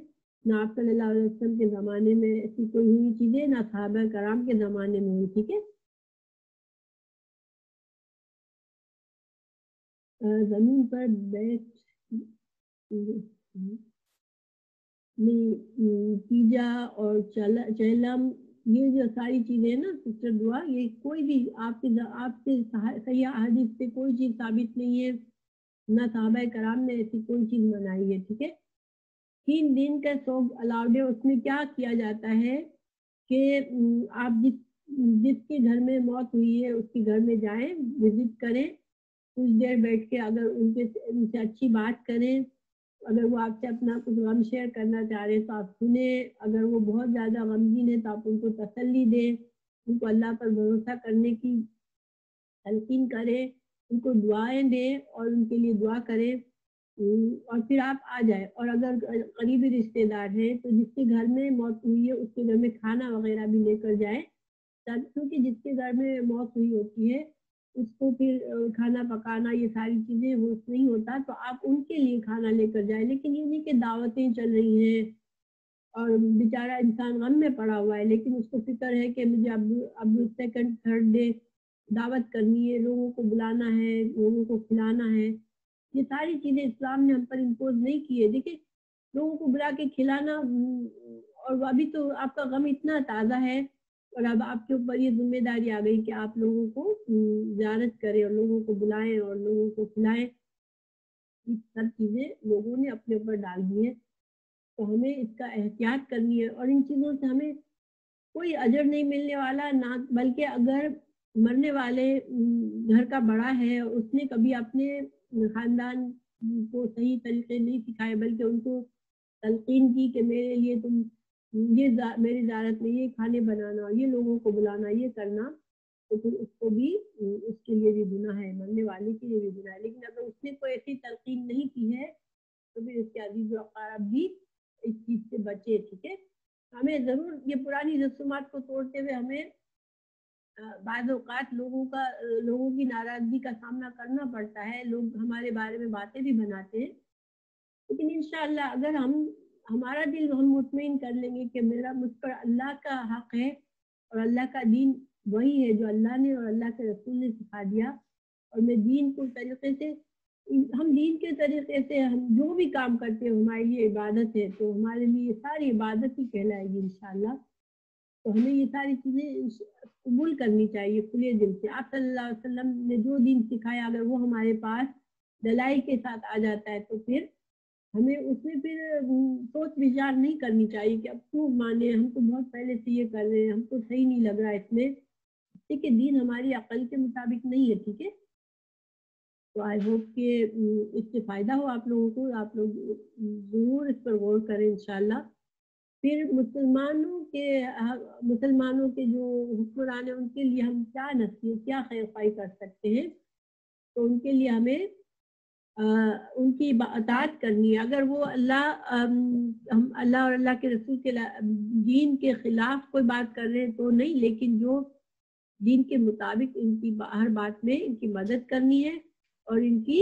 نہ آپ صلی اللہ علیہ وسلم کے زمانے میں ایسی کوئی ہوئی چیزیں، نہ صحابہ کرام کے زمانے میں ہوئی، ٹھیک ہے؟ زمین پر بیٹھ تیجا اور چہلم، یہ جو ساری چیزیں ہیں نا سسٹر دعا، یہ کوئی بھی آپ کے صحیح حدیث سے کوئی چیز ثابت نہیں ہے، نہ صحابہ کرام نے ایسی کوئی چیز بنائی ہے، ٹھیک ہے؟ 3 دن کا سوگ الاؤڈ ہے، اس میں کیا کیا جاتا ہے کہ آپ جس کے گھر میں موت ہوئی ہے اس کے گھر میں جائیں، وزٹ کریں، کچھ دیر بیٹھ کے اگر ان سے اچھی بات کریں، اگر وہ آپ سے اپنا کچھ غم شیئر کرنا چاہ رہے تو آپ سنیں، اگر وہ بہت زیادہ غمگین ہے تو آپ ان کو تسلی دیں، ان کو اللہ پر بھروسہ کرنے کی تلقین کریں، ان کو دعائیں دیں اور ان کے لیے دعا کریں، اور پھر آپ آ جائیں۔ اور اگر قریبی رشتے دار ہیں تو جس کے گھر میں موت ہوئی ہے اس کے گھر میں کھانا وغیرہ بھی لے کر جائیں، کیونکہ جس کے گھر میں موت ہوئی ہوتی ہے اس کو پھر کھانا پکانا یہ ساری چیزیں نہیں ہوتا، تو آپ ان کے لیے کھانا لے کر جائیں، لیکن یہ نہیں کہ دعوتیں چل رہی ہیں اور بیچارہ انسان غم میں پڑا ہوا ہے لیکن اس کو فکر ہے کہ مجھے اب سیکنڈ تھرڈ ڈے دعوت کرنی ہے، لوگوں کو بلانا ہے، لوگوں کو کھلانا ہے، یہ ساری چیزیں اسلام نے ہم پر امپوز نہیں کی ہے۔ دیکھیں لوگوں کو بلا کے کھلانا، اور ابھی تو آپ کا غم اتنا تازہ ہے اور اب آپ کے اوپر یہ ذمہ داری آ گئی کہ آپ لوگوں کو زیارت کریں اور لوگوں کو بلائیں اور لوگوں کو کھلائیں. یہ سب چیزیں لوگوں نے اپنے اوپر ڈال دی ہیں، تو ہمیں اس کا احتیاط کرنی ہے. اور ان چیزوں سے ہمیں کوئی اجر نہیں ملنے والا، نہ بلکہ اگر مرنے والے گھر کا بڑا ہے، اس نے کبھی اپنے خاندان کو صحیح طریقے نہیں سکھائے بلکہ ان کو تلقین کی کہ میرے لیے تم یہ میری زیارت میں یہ کھانے بنانا، یہ لوگوں کو بلانا، یہ کرنا، تو پھر اس کو بھی اس کے لیے بھی گناہ ہے، مرنے والے کے لیے بھی گناہ ہے. لیکن اگر اس نے کوئی ایسی تلقین نہیں کی ہے تو پھر اس کے عزیز و اقارب بھی اس چیز سے بچے. ٹھیک ہے، ہمیں ضرور یہ پرانی رسومات کو توڑتے ہوئے ہمیں بعض اوقات لوگوں کی ناراضگی کا سامنا کرنا پڑتا ہے. لوگ ہمارے بارے میں باتیں بھی بناتے ہیں، لیکن انشاءاللہ اگر ہمارا دل ہم مطمئن کر لیں گے کہ مجھ پر اللہ کا حق ہے اور اللہ کا دین وہی ہے جو اللہ نے اور اللہ کے رسول نے سکھا دیا، اور میں دین کو طریقے سے ہم دین کے طریقے سے ہم جو بھی کام کرتے ہیں ہمارے لیے عبادت ہے، تو ہمارے لیے ساری عبادت ہی کہلائے گی انشاءاللہ. تو ہمیں یہ ساری چیزیں قبول کرنی چاہیے کھلے دل سے. آپ صلی اللہ علیہ وسلم نے جو دین سکھایا اگر وہ ہمارے پاس دلائل کے ساتھ آ جاتا ہے تو پھر ہمیں اس میں پھر سوچ وچار نہیں کرنی چاہیے کہ اب کیوں مانے، ہم تو بہت پہلے سے یہ کر رہے ہیں، ہم کو صحیح نہیں لگ رہا اس میں. ٹھیک ہے، دین ہماری عقل کے مطابق نہیں ہے. ٹھیک ہے، تو آئی ہوپ کہ اس سے فائدہ ہو آپ لوگوں کو. آپ لوگ ضرور اس پر غور کریں انشاءاللہ. پھر مسلمانوں کے جو حکمران ہیں ان کے لیے ہم کیا نصیحت، کیا خیر خواہی کر سکتے ہیں؟ تو ان کے لیے ہمیں ان کی اطاعت کرنی ہے. اگر وہ اللہ اور اللہ کے رسول کے دین کے خلاف کوئی بات کر رہے ہیں تو نہیں، لیکن جو دین کے مطابق ان کی ہر بات میں ان کی مدد کرنی ہے. اور ان کی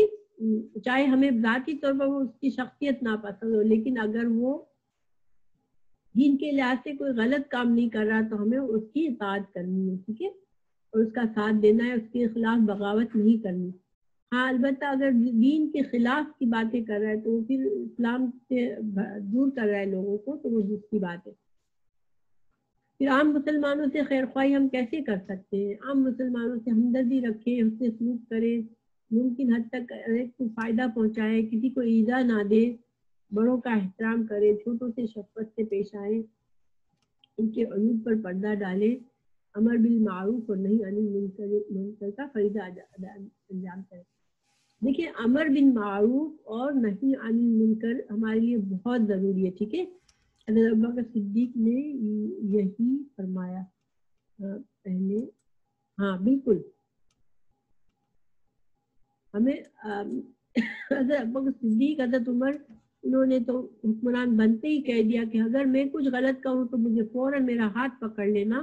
چاہے ہمیں ذاتی طور پر وہ اس کی شخصیت ناپسند ہو، لیکن اگر وہ دین کے لحاظ سے کوئی غلط کام نہیں کر رہا تو ہمیں اس کی اطاعت کرنی ہے. ٹھیک ہے، اور اس کا ساتھ دینا ہے، اس کے خلاف بغاوت نہیں کرنی. ہاں البتہ اگر دین کے خلاف کی باتیں کر رہا ہے تو پھر اسلام سے دور کر رہا ہے لوگوں کو، تو وہ دوسری بات ہے. پھر عام مسلمانوں سے خیر خواہی ہم کیسے کر سکتے ہیں؟ عام مسلمانوں سے ہمدردی رکھیں، اس سے سلوک کریں، ممکن حد تک ایک کو فائدہ پہنچائے، کسی کو ایذا نہ دے، بڑوں کا احترام کریں، چھوٹوں سے شفقت سے پیش آئیں، ان کے عیوب پر پردہ ڈالیں، امر بالمعروف اور نہی عن المنکر کا فریضہ انجام کریں. دیکھیں، امر بالمعروف اور نہی عن المنکر ہمارے لیے بہت ضروری ہے. ٹھیک ہے، حضرت ابوبکر صدیق نے یہی فرمایا پہلے. ہاں بالکل، ہمیں حضرت ابوبکر صدیق، حضرت عمر، انہوں نے تو حکمران بنتے ہی کہہ دیا کہ اگر میں کچھ غلط کروں تو مجھے فوراً میرا ہاتھ پکڑ لینا،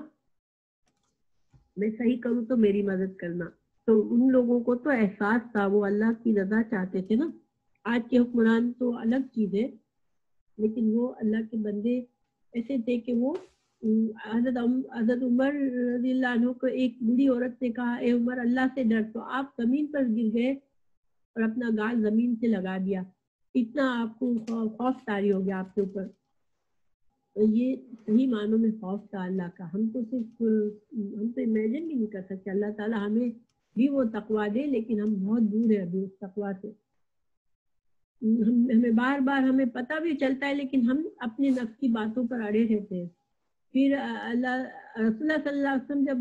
میں صحیح کروں تو میری مدد کرنا. تو ان لوگوں کو تو احساس تھا، وہ اللہ کی رضا چاہتے تھے نا. آج کے حکمران تو الگ چیز ہے، لیکن وہ اللہ کے بندے ایسے تھے کہ وہ حضرت عمر رضی اللہ عنہ کو ایک بوڑھی عورت نے کہا، اے عمر اللہ سے ڈر، تو آپ زمین پر گر گئے اور اپنا گال زمین سے لگا دیا، اتنا آپ کو خوف طاری ہو گیا آپ کے اوپر. تو یہ صحیح معنوں میں خوف تھا اللہ کا. ہم تو امیجن بھی نہیں کر سکتے. اللہ تعالیٰ ہمیں بھی وہ تقویٰ دے، لیکن ہم بہت دور ہیں ابھی اس تقویٰ سے. ہمیں بار بار ہمیں پتہ بھی چلتا ہے لیکن ہم اپنے نفس کی باتوں پر اڑے رہتے ہیں. پھر رسول اللہ صلی اللہ علیہ وسلم جب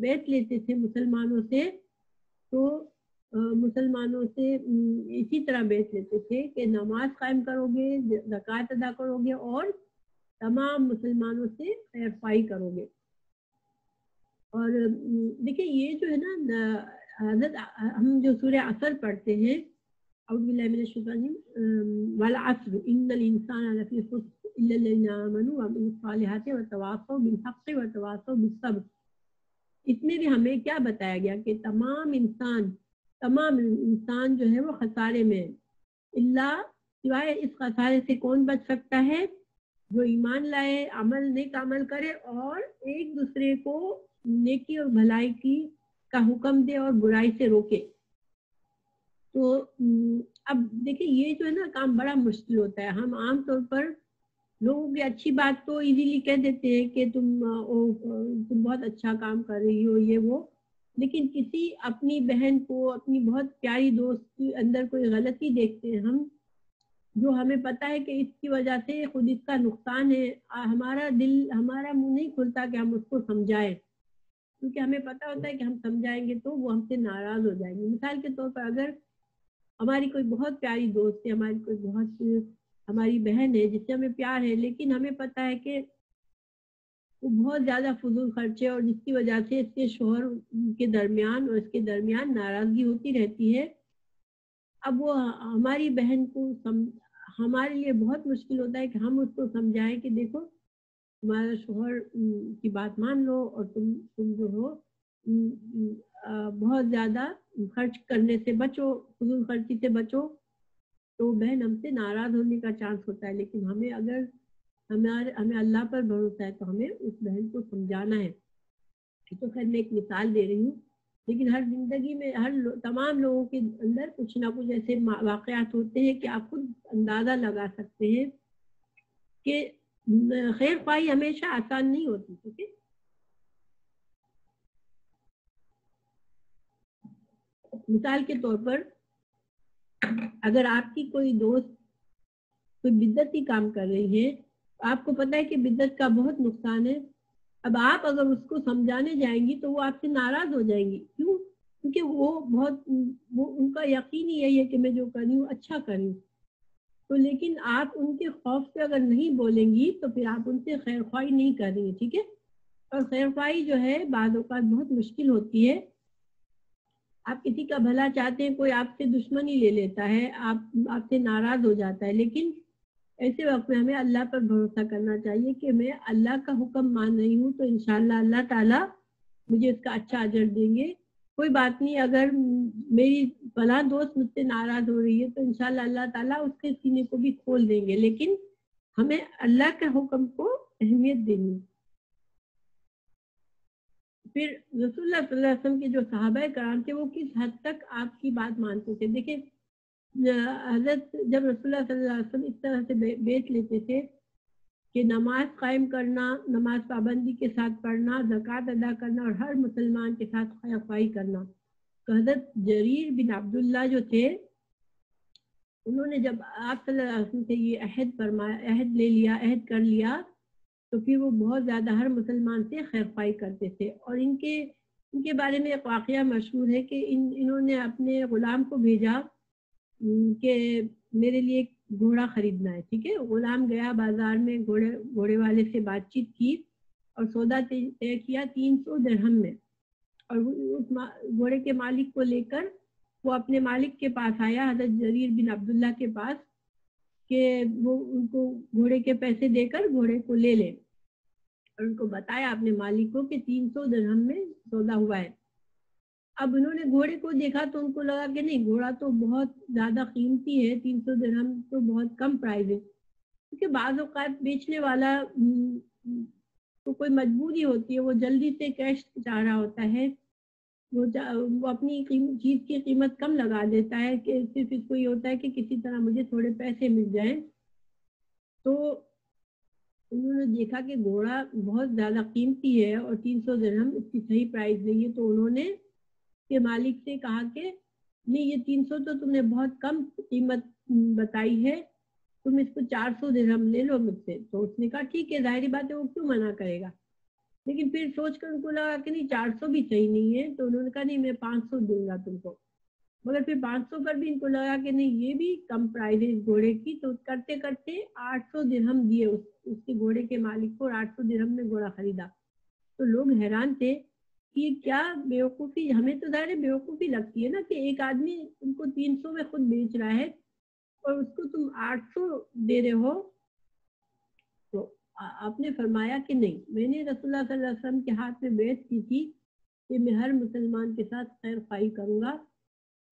بیعت لیتے تھے مسلمانوں سے تو مسلمانوں سے اسی طرح بیعت لیتے تھے کہ نماز قائم کرو گے، زکوٰۃ ادا کرو گے اور تمام مسلمانوں سے خیر خواہی کرو گے. اور دیکھیں یہ جو ہے نا حضرت ہم جو سورہ عصر پڑھتے ہیں، اعوذ باللہ من الشیطان الرجیم، والعصر ان الانسان لفی خسر الا الذین آمنوا وعملوا الصالحات وتواصوا بالحق وتواصوا بالصبر. اس میں بھی ہمیں کیا بتایا گیا کہ تمام انسان جو ہے وہ خسارے میں ہے. اللہ سوائے اس خسارے سے کون بچ سکتا ہے؟ جو ایمان لائے، نیک عمل کرے اور ایک دوسرے کو نیکی اور بھلائی کا حکم دے اور برائی سے روکے. تو اب دیکھیں یہ جو ہے نا کام بڑا مشکل ہوتا ہے. ہم عام طور پر لوگوں کی اچھی بات تو ایزیلی کہہ دیتے ہیں کہ تم بہت اچھا کام کر رہی ہو یہ وہ، لیکن کسی اپنی بہن کو، اپنی بہت پیاری دوست کے اندر کوئی غلطی دیکھتے ہیں ہم، جو ہمیں پتا ہے کہ اس کی وجہ سے خود اس کا نقصان ہے، ہمارا منہ نہیں کھلتا کہ ہم اس کو سمجھائیں، کیونکہ ہمیں پتا ہوتا ہے کہ ہم سمجھائیں گے تو وہ ہم سے ناراض ہو جائیں گے. مثال کے طور پر اگر ہماری کوئی بہت پیاری دوست ہے، ہماری کوئی بہت ہماری بہن ہے جس سے ہمیں پیار ہے، لیکن ہمیں پتا ہے کہ وہ بہت زیادہ فضول خرچے اور جس کی وجہ سے اس کے شوہر کے درمیان اور اس کے درمیان ناراضگی ہوتی رہتی ہے. اب وہ ہماری بہن کو ہمارے لیے بہت مشکل ہوتا ہے کہ ہم اس کو سمجھائیں کہ دیکھو تمہارا شوہر کی بات مان لو اور تم جو ہو بہت زیادہ خرچ کرنے سے بچو، فضول خرچی سے بچو. تو بہن ہم سے ناراض ہونے کا چانس ہوتا ہے، لیکن ہمیں اللہ پر بھروسہ ہے تو ہمیں اس بہن کو سمجھانا ہے. تو خیر میں ایک مثال دے رہی ہوں، لیکن ہر زندگی میں تمام لوگوں کے اندر کچھ نہ کچھ ایسے واقعات ہوتے ہیں کہ آپ خود اندازہ لگا سکتے ہیں کہ خیر خواہی ہمیشہ آسان نہیں ہوتی. ٹھیک ہے، مثال کے طور پر اگر آپ کی کوئی دوست کوئی بدعتی کام کر رہی ہے، آپ کو پتا ہے کہ بدعت کا بہت نقصان ہے. اب آپ اگر اس کو سمجھانے جائیں گی تو وہ آپ سے ناراض ہو جائیں گی. کیوں؟ کیونکہ وہ ان کا یقین ہی یہی ہے کہ میں جو کر رہی ہوں اچھا کر رہی ہوں. تو لیکن آپ ان کے خوف سے اگر نہیں بولیں گی تو پھر آپ ان سے خیر خواہی نہیں کر رہی ہیں. ٹھیک ہے، اور خیر خواہی جو ہے بعض اوقات بہت مشکل ہوتی ہے. آپ کسی کا بھلا چاہتے ہیں، کوئی آپ سے دشمنی لے لیتا ہے، آپ سے ناراض ہو جاتا ہے، لیکن ایسے وقت میں ہمیں اللہ پر بھروسہ کرنا چاہیے کہ میں اللہ کا حکم مان رہی ہوں تو انشاءاللہ اللہ تعالیٰ مجھے اس کا اچھا اجر دیں گے. کوئی بات نہیں، اگر میری فلاں دوست مجھ سے ناراض ہو رہی ہے تو انشاءاللہ اللہ تعالیٰ اس کے سینے کو بھی کھول دیں گے، لیکن ہمیں اللہ کے حکم کو اہمیت دینی. پھر رسول اللہ صلی اللہ علیہ وسلم کے جو صحابہ کرام تھے وہ کس حد تک آپ کی بات مانتے تھے. دیکھیں حضرت جب رسول اللہ صلی اللہ علیہ وسلم اس طرح سے بیچ لیتے تھے کہ نماز قائم کرنا، نماز پابندی کے ساتھ پڑھنا، زکوٰۃ ادا کرنا اور ہر مسلمان کے ساتھ خیر خواہی کرنا. تو حضرت جریر بن عبداللہ جو تھے انہوں نے جب آپ صلی اللہ علیہ وسلم سے یہ عہد کر لیا تو پھر وہ بہت زیادہ ہر مسلمان سے خیر خواہی کرتے تھے. اور ان کے بارے میں ایک واقعہ مشہور ہے کہ انہوں نے اپنے غلام کو بھیجا کہ میرے لیے ایک گھوڑا خریدنا ہے. ٹھیک ہے، غلام گیا بازار میں، گھوڑے والے سے بات چیت کی اور سودا طے کیا 300 درہم میں، اور اس گھوڑے کے مالک کو لے کر وہ اپنے مالک کے پاس آیا، حضرت جریر بن عبداللہ کے پاس، کہ وہ ان کو گھوڑے کے پیسے دے کر گھوڑے کو لے لے، اور ان کو بتایا اپنے مالک کو کہ 300 درہم میں سودا ہوا ہے. اب انہوں نے گھوڑے کو دیکھا تو ان کو لگا کہ نہیں، گھوڑا تو بہت زیادہ قیمتی ہے، 300 درہم تو بہت کم پرائز ہے. کیونکہ بعض اوقات بیچنے والا تو کوئی مجبوری ہوتی ہے، وہ جلدی سے کیش چاہ رہا ہوتا ہے، وہ اپنی چیز کی قیمت کم لگا دیتا ہے کہ صرف اس کو یہ ہوتا ہے کہ کسی طرح مجھے تھوڑے پیسے مل جائیں. تو انہوں نے دیکھا کہ گھوڑا بہت زیادہ قیمتی ہے اور 300 درہم اس کی صحیح پرائز نہیں ہے، تو انہوں نے کے مالک سے کہا کہ نہیں، یہ 300 تو تم نے بہت کم قیمت بتائی ہے، تم اس کو 400 درہم لے لو مجھ سے. تو اس نے کہا ٹھیک ہے، ظاہری بات ہے وہ کیوں منع کرے گا، لیکن پھر سوچ کر ان کو لگا کہ نہیں 400 بھی صحیح نہیں ہے، تو انہوں نے کہا نہیں میں 500 دوں گا تم کو. مگر پھر 500 پر بھی ان کو لگا کہ نہیں یہ بھی کم پرائز ہے اس گھوڑے کی، تو کرتے کرتے 800 درہم دیے اس کے گھوڑے کے مالک کو، اور 800 درہم میں گھوڑا خریدا. تو لوگ حیران تھے کہ کیا بیوقوفی، ہمیں تو ظاہر بیوقوفی لگتی ہے نا کہ ایک آدمی ان کو 300 میں خود بیچ رہا ہے اور اس کو تم 800 دے رہے ہو. تو آپ نے فرمایا کہ نہیں، میں نے رسول اللہ صلی اللہ علیہ وسلم کے ہاتھ میں بیعت کی تھی کہ میں ہر مسلمان کے ساتھ خیر خواہی کروں گا.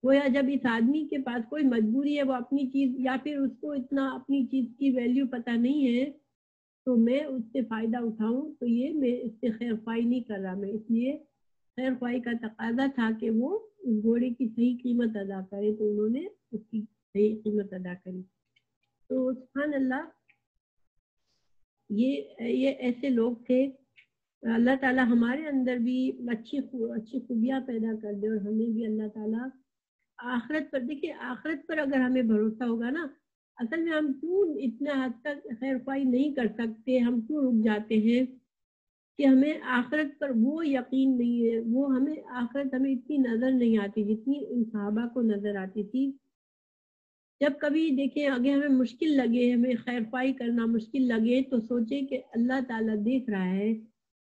گویا جب اس آدمی کے پاس کوئی مجبوری ہے، وہ اپنی چیز یا پھر اس کو اتنا اپنی چیز کی ویلیو پتہ نہیں ہے تو میں اس سے فائدہ اٹھاؤں، تو یہ میں اس سے خیر خواہی نہیں کر رہا. میں اس لیے خیر خواہی کا تقاضا تھا کہ وہ اس گھوڑے کی صحیح قیمت ادا کرے، تو انہوں نے اس کی صحیح قیمت ادا کریں. تو سبحان اللہ، یہ ایسے لوگ تھے. اللہ تعالیٰ ہمارے اندر بھی اچھی خوبیاں پیدا کر دے، اور ہمیں بھی اللہ تعالیٰ آخرت پر، دیکھیے آخرت پر اگر ہمیں بھروسہ ہوگا نا، اصل میں ہم کیوں اتنا حد تک خیر خواہی نہیں کر سکتے، ہم کیوں رک جاتے ہیں کہ ہمیں آخرت پر وہ یقین نہیں ہے، وہ ہمیں آخرت ہمیں اتنی نظر نہیں آتی جتنی ان صحابہ کو نظر آتی تھی. جب کبھی دیکھیں اگر ہمیں مشکل لگے، ہمیں خیر خواہی کرنا مشکل لگے، تو سوچیں کہ اللہ تعالیٰ دیکھ رہا ہے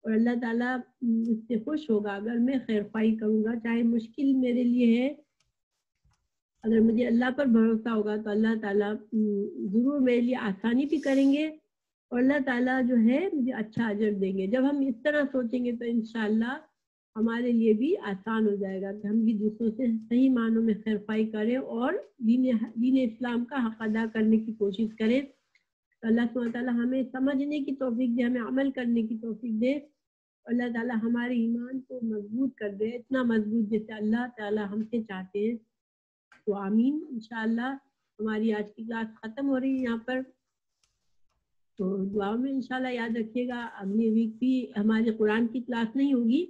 اور اللہ تعالیٰ مجھ سے خوش ہوگا اگر میں خیر خواہی کروں گا، چاہے مشکل میرے لیے ہے. اگر مجھے اللہ پر بھروسہ ہوگا تو اللہ تعالیٰ ضرور میرے لیے آسانی بھی کریں گے، اور اللہ تعالیٰ جو ہے مجھے اچھا اجر دیں گے. جب ہم اس طرح سوچیں گے تو انشاءاللہ ہمارے لیے بھی آسان ہو جائے گا کہ ہم بھی دوسروں سے صحیح معنوں میں خیر خواہی کریں اور دین اسلام کا حق ادا کرنے کی کوشش کریں. اللہ سبحانہ تعالیٰ ہمیں سمجھنے کی توفیق دے، ہمیں عمل کرنے کی توفیق دے. اللہ تعالیٰ ہمارے ایمان کو مضبوط کر دے، اتنا مضبوط جیسے اللہ تعالیٰ ہم سے چاہتے ہیں. تو آمین. انشاءاللہ ہماری آج کی کلاس ختم ہو رہی ہے یہاں پر. تو دعا میں انشاءاللہ یاد رکھیے گا، اگلی ویک بھی ہماری قرآن کی کلاس نہیں ہوگی،